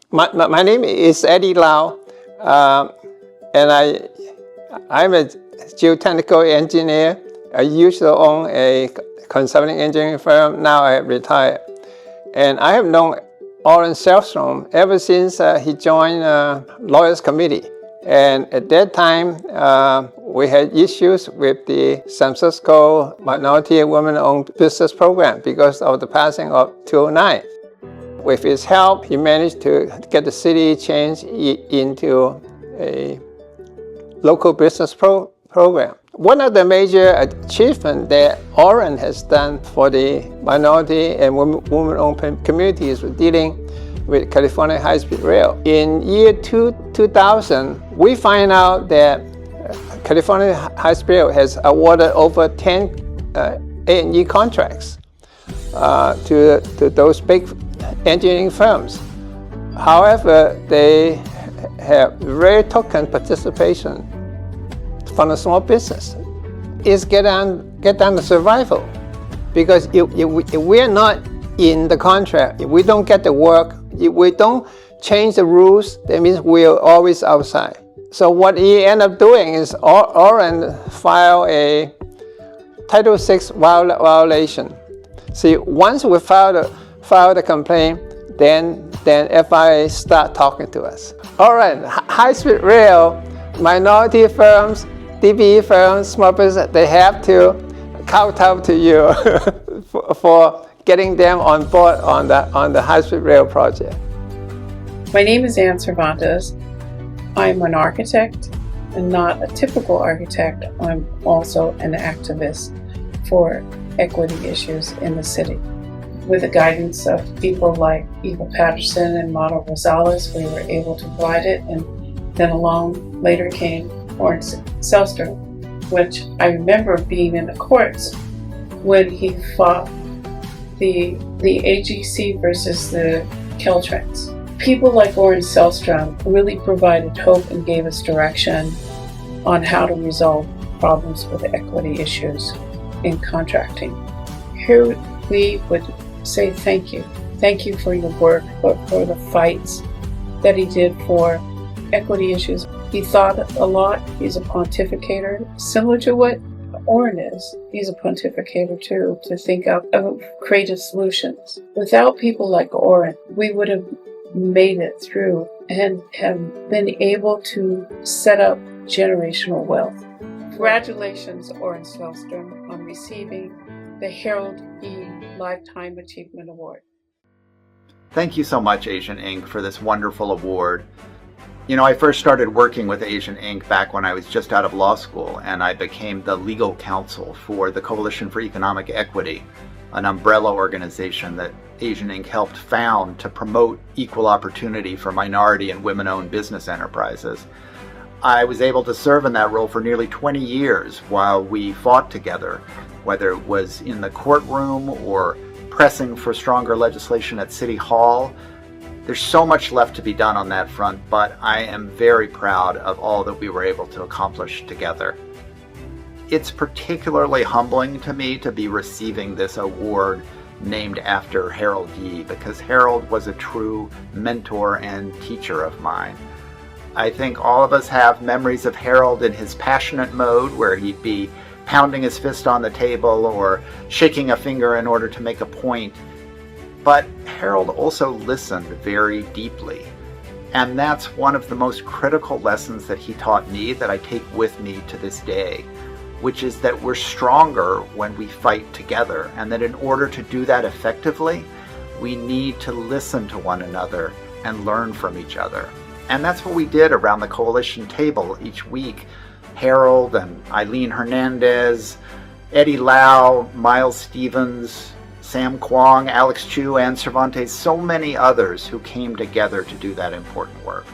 My name is Eddie Lau, and I'm a geotechnical engineer. I used to own a consulting engineering firm. Now I have retired. And I have known Oren Sellstrom ever since he joined Lawyers Committee. And at that time, we had issues with the San Francisco Minority and Women-Owned Business Program because of the passing of 209. With his help, he managed to get the city changed into a local business program. One of the major achievements that Oren has done for the minority and women-owned communities was dealing with California high-speed rail. In year 2000, we find out that California high-speed rail has awarded over 10 A&E contracts to those big engineering firms. However, they have very token participation from the small business. It's get down to survival, because if we're not in the contract, if we don't get the work, if we don't change the rules, that means we're always outside. So what he ended up doing is Oren filed a Title VI violation. See, once we filed a complaint, then FIA start talking to us. Oren, high-speed rail, minority firms, DBE firms, small business, they have to kowtow to you for getting them on board on the high-speed rail project. My name is Ann Cervantes. I'm an architect, and not a typical architect. I'm also an activist for equity issues in the city. With the guidance of people like Eva Patterson and Mata Rosales, we were able to provide it, and then along later came Oren Sellstrom, which I remember being in the courts when he fought the AGC versus the Caltrans. People like Oren Sellstrom really provided hope and gave us direction on how to resolve problems with equity issues in contracting. Here we would say thank you. Thank you for your work, for the fights that he did for equity issues. He thought a lot. He's a pontificator, similar to what Oren is. He's a pontificator too, to think of creative solutions. Without people like Oren, we would have made it through and have been able to set up generational wealth. Congratulations, Oren Sellstrom, on receiving the Harold E. Lifetime Achievement Award. Thank you so much, Asian Inc., for this wonderful award. You know, I first started working with Asian Inc. back when I was just out of law school, and I became the legal counsel for the Coalition for Economic Equity, an umbrella organization that Asian Inc. helped found to promote equal opportunity for minority and women-owned business enterprises. I was able to serve in that role for nearly 20 years while we fought together, whether it was in the courtroom or pressing for stronger legislation at City Hall. There's so much left to be done on that front, but I am very proud of all that we were able to accomplish together. It's particularly humbling to me to be receiving this award named after Harold Yee, because Harold was a true mentor and teacher of mine. I think all of us have memories of Harold in his passionate mode, where he'd be pounding his fist on the table or shaking a finger in order to make a point. But Harold also listened very deeply. And that's one of the most critical lessons that he taught me that I take with me to this day, which is that we're stronger when we fight together, and that in order to do that effectively, we need to listen to one another and learn from each other. And that's what we did around the coalition table each week. Harold and Eileen Hernandez, Eddie Lau, Miles Stevens, Sam Kwong, Alex Chu, Ann Cervantes, so many others who came together to do that important work.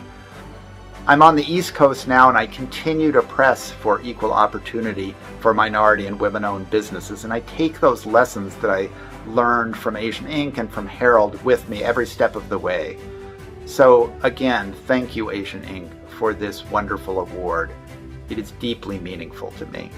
I'm on the East Coast now, and I continue to press for equal opportunity for minority and women-owned businesses, and I take those lessons that I learned from Asian Inc. and from Harold with me every step of the way. So again, thank you, Asian Inc., for this wonderful award. It is deeply meaningful to me.